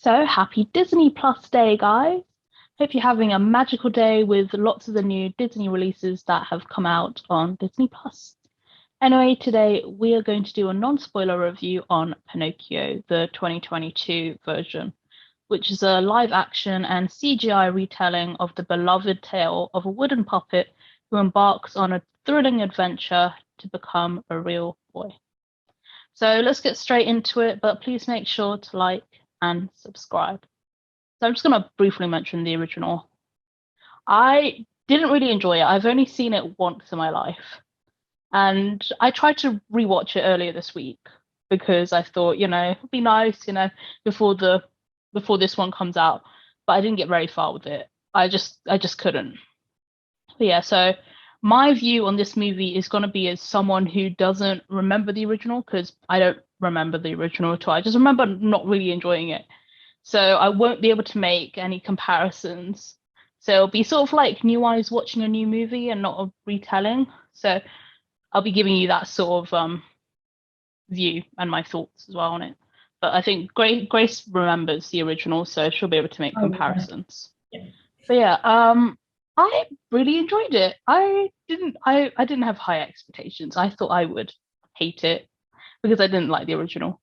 So happy Disney Plus Day, guys. Hope you're having a magical day with lots of the new Disney releases that have come out on Disney Plus. Anyway, today we are going to do a non-spoiler review on Pinocchio, the 2022 version, which is a live action and CGI retelling of the beloved tale of a wooden puppet who embarks on a thrilling adventure to become a real boy. So let's get straight into it, but please make sure to like and subscribe. So I'm just going to briefly mention the original. I didn't really enjoy it. I've only seen it once in my life. And I tried to rewatch it earlier this week because I thought, it'd be nice, before this one comes out. But I didn't get very far with it. I just couldn't. But yeah, so my view on this movie is going to be as someone who doesn't remember the original, because I don't remember the original at all. I just remember not really enjoying it. So I won't be able to make any comparisons. So it'll be sort of like new eyes watching a new movie and not a retelling. So I'll be giving you that sort of view and my thoughts as well on it. But I think Grace remembers the original, so she'll be able to make comparisons. Yeah. But yeah, I really enjoyed it. I didn't have high expectations. I thought I would hate it because I didn't like the original,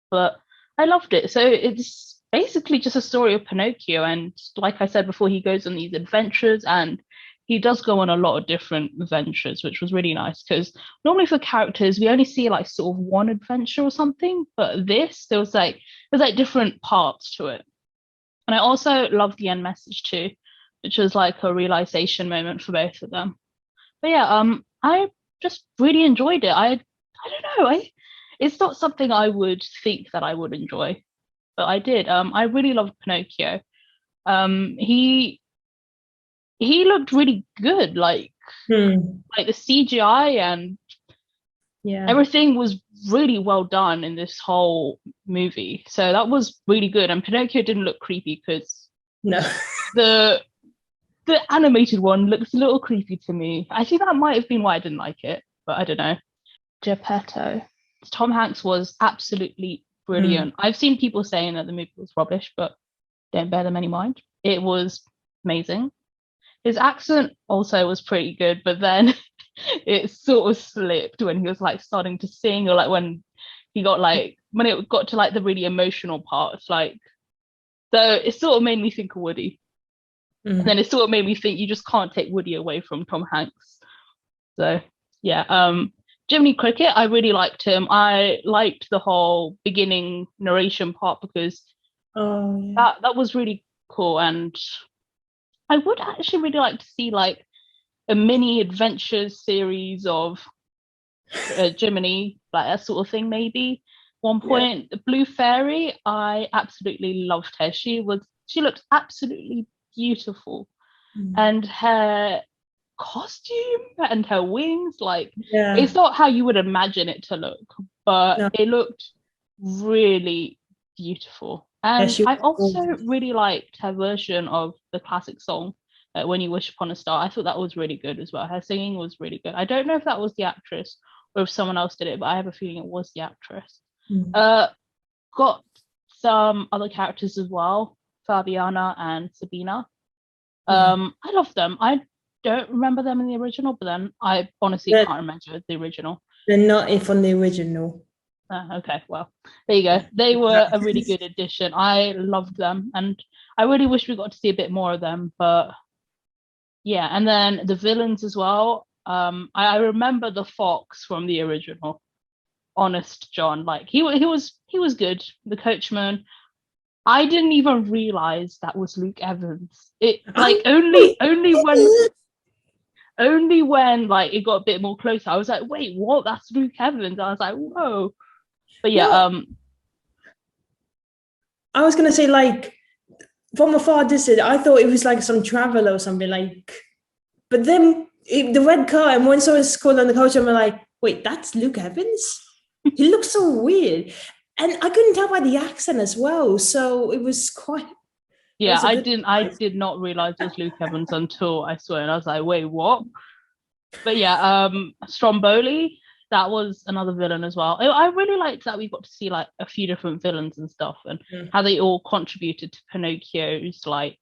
but I loved it. So it's basically just a story of Pinocchio, and like I said before, he goes on these adventures, and he does go on a lot of different adventures, which was really nice, because normally for characters we only see like sort of one adventure or something, but there's different parts to it. And I also loved the end message too, which was like a realization moment for both of them. But yeah, I just really enjoyed it. I don't know, it's not something I would think that I would enjoy, but I did. I really loved Pinocchio. He looked really good, like the CGI and everything was really well done in this whole movie. So that was really good. And Pinocchio didn't look creepy because No. the animated one looks a little creepy to me. I think that might have been why I didn't like it, but I don't know. Geppetto. Tom Hanks was absolutely brilliant. I've seen people saying that the movie was rubbish, but don't bear them any mind. It was amazing. His accent also was pretty good, but then it sort of slipped when he was like starting to sing, or like when he got like when it got to like the really emotional parts, like, so it sort of made me think of Woody. And then it sort of made me think you just can't take Woody away from Tom Hanks. So yeah, Jiminy Cricket, I really liked him. I liked the whole beginning narration part because that was really cool, and I would actually really like to see like a mini adventures series of Jiminy, like that sort of thing, maybe. One point, the Blue Fairy, I absolutely loved her. She looked absolutely beautiful, and her costume and her wings, like it's not how you would imagine it to look, but it looked really beautiful. And I also really liked her version of the classic song, When You Wish Upon a Star. I thought that was really good as well. Her singing was really good. I don't know if that was the actress or if someone else did it, but I have a feeling it was the actress. Got some other characters as well, Fabiana and Sabina. I love them. I don't remember them in the original, but then I honestly can't remember the original. They're not from the original. Okay, well, there you go. They were a really good addition. I loved them, and I really wish we got to see a bit more of them. But yeah, and then the villains as well. I remember the fox from the original, Honest John. Like he was good. The coachman. I didn't even realize that was Luke Evans. It like only when like it got a bit more closer, I was like, wait, what? That's Luke Evans. I was like, whoa. But yeah, I was gonna say, like, from a far distance, I thought it was like some traveler or something, like, but then the red car, and when someone's called on the coach, I'm like, wait, that's Luke Evans? He looks so weird. And I couldn't tell by the accent as well. So it was quite. Yeah, I did not realize it was Luke Evans until I saw it. And I was like, wait, what? But yeah, Stromboli, that was another villain as well. I really liked that we got to see like a few different villains and stuff, and how they all contributed to Pinocchio's like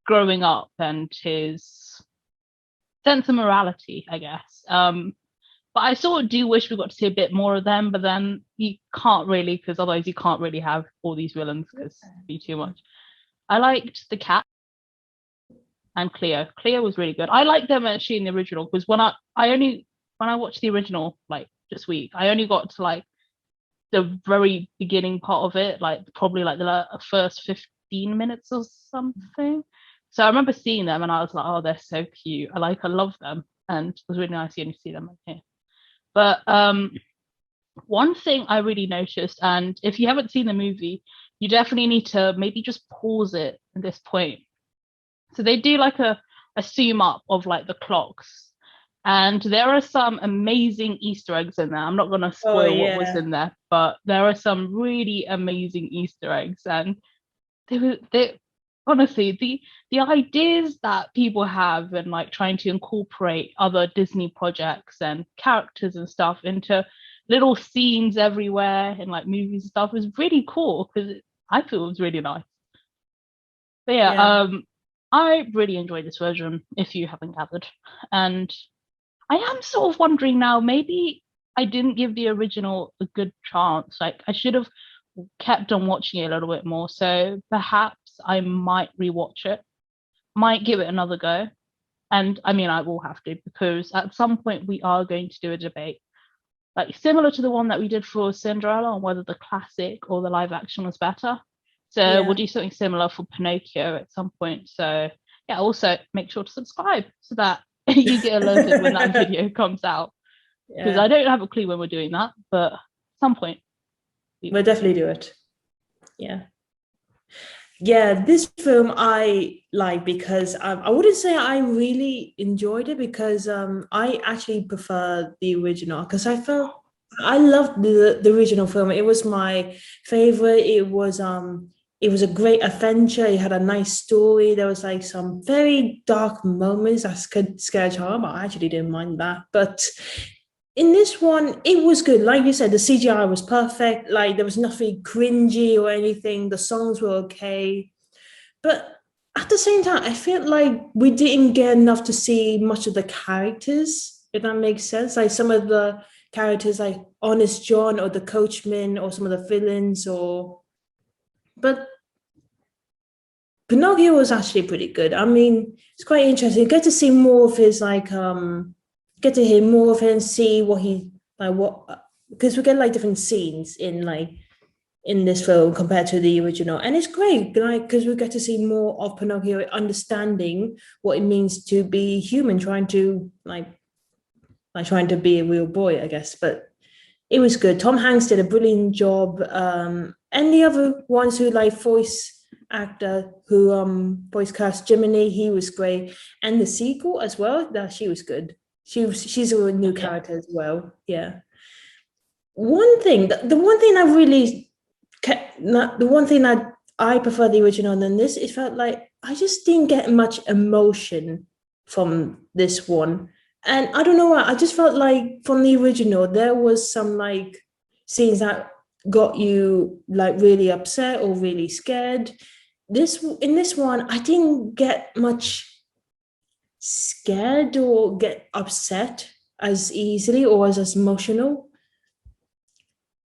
growing up and his sense of morality, I guess. But I sort of do wish we got to see a bit more of them, but then you can't really, because otherwise you can't really have all these villains because it'd be too much. I liked the cat and Cleo. Cleo was really good. I liked them actually in the original because when I watched the original like this week, I only got to like the very beginning part of it, like probably like the first 15 minutes or something. So I remember seeing them and I was like, oh, they're so cute. I love them. And it was really nice to see them here. But one thing I really noticed, and if you haven't seen the movie, you definitely need to maybe just pause it at this point. So they do like a zoom up of like the clocks, and there are some amazing Easter eggs in there. I'm not going to spoil what was in there, but there are some really amazing Easter eggs, and they honestly the ideas that people have and like trying to incorporate other Disney projects and characters and stuff into little scenes everywhere in like movies and stuff is really cool because I feel it was really nice. But I really enjoyed this version if you haven't gathered, and I am sort of wondering now, maybe I didn't give the original a good chance. Like I should have kept on watching it a little bit more. So perhaps I might rewatch it, might give it another go. And I mean, I will have to, because at some point we are going to do a debate, like similar to the one that we did for Cinderella on whether the classic or the live action was better. So we'll do something similar for Pinocchio at some point. So yeah, also make sure to subscribe so that you get alerted when that video comes out. Because I don't have a clue when we're doing that, but at some point. We'll definitely do it. Yeah, this film I like because I wouldn't say I really enjoyed it because I actually prefer the original because I loved the original film. It was my favorite. It was a great adventure. It had a nice story. There was like some very dark moments that could scare a child, but I actually didn't mind that. But in this one, it was good. Like you said, the CGI was perfect. Like there was nothing cringy or anything. The songs were okay. But at the same time, I felt like we didn't get enough to see much of the characters, if that makes sense. Like some of the characters like Honest John or the coachman or some of the villains but Pinocchio was actually pretty good. I mean, it's quite interesting. You get to see more of his get to hear more of him, see what he like what because we get like different scenes in this film compared to the original, and it's great like because we get to see more of Pinocchio understanding what it means to be human, trying to trying to be a real boy, I guess. But it was good. Tom Hanks did a brilliant job, and the other ones who like voice actor who voice cast Jiminy, he was great, and the sequel as well, that she was good. She's a new character as well. The one thing I really the one thing that I prefer the original than this, it felt like I just didn't get much emotion from this one. And I don't know why, I just felt like from the original, there was some like scenes that got you like really upset or really scared. In this one, I didn't get much scared or get upset as easily or as emotional.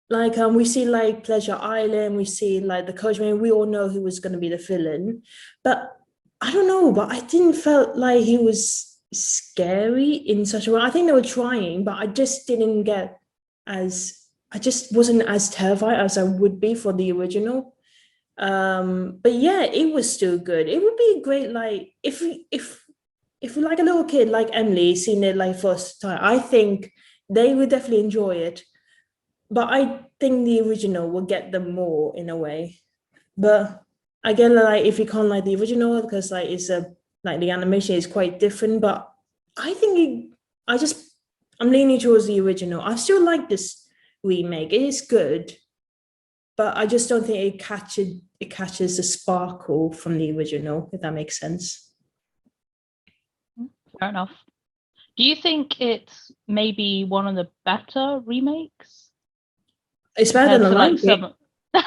Like we see like Pleasure Island, we see like the coachman. We all know who was going to be the villain, but I don't know. But I didn't felt like he was scary in such a way. I think they were trying, but I just didn't get as. I just wasn't as terrified as I would be for the original. But yeah, it was still good. It would be great, like if like a little kid like Emily seen it like first time. I think they would definitely enjoy it, but I think the original will get them more in a way. But again, like if you can't like the original because like it's a like the animation is quite different, but I think I'm leaning towards the original. I still like this remake. It is good, but I just don't think it catches the sparkle from the original, if that makes sense. Fair enough. Do you think it's maybe one of the better remakes? It's better than Compared to, like, Lion King.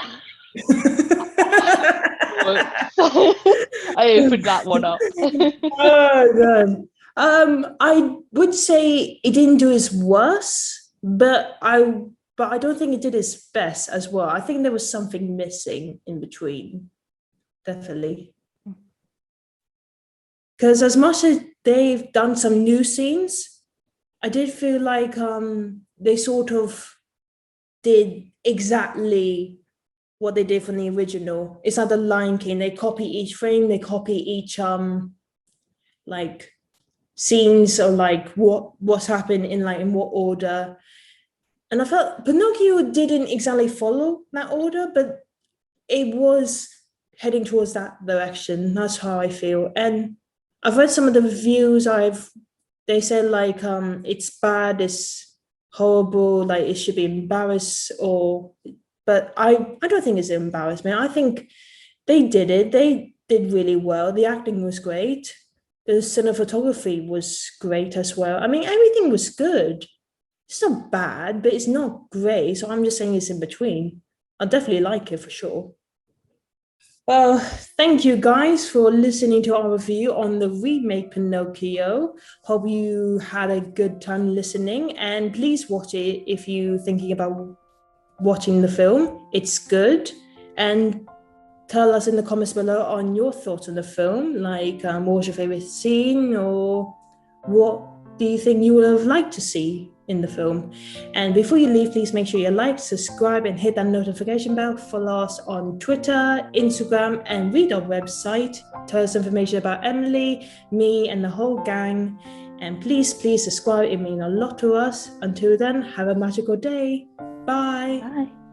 I opened that one up. Oh god. I would say it didn't do its worst, but I don't think it did its best as well. I think there was something missing in between, definitely. Because as much as they've done some new scenes, I did feel like they sort of did exactly what they did from the original. It's like the Lion King. They copy each frame, they copy each like scenes or like what's happened in what order. And I felt Pinocchio didn't exactly follow that order, but it was heading towards that direction. That's how I feel. And I've read some of the reviews. They said like it's bad, it's horrible, like it should be embarrassed but I don't think it's embarrassment. I think they did it. They did really well. The acting was great. The cinematography was great as well. I mean, everything was good. It's not bad, but it's not great. So I'm just saying it's in between. I definitely like it for sure. Well, thank you guys for listening to our review on the remake Pinocchio. Hope you had a good time listening, and please watch it if you're thinking about watching the film. It's good. And tell us in the comments below on your thoughts on the film, like what was your favorite scene, or what do you think you would have liked to see in the film. And before you leave, please make sure you like, subscribe, and hit that notification bell. Follow us on Twitter, Instagram, and read our website. Tell us information about Emily, me, and the whole gang. And please subscribe. It means a lot to us. Until then, have a magical day. Bye. Bye.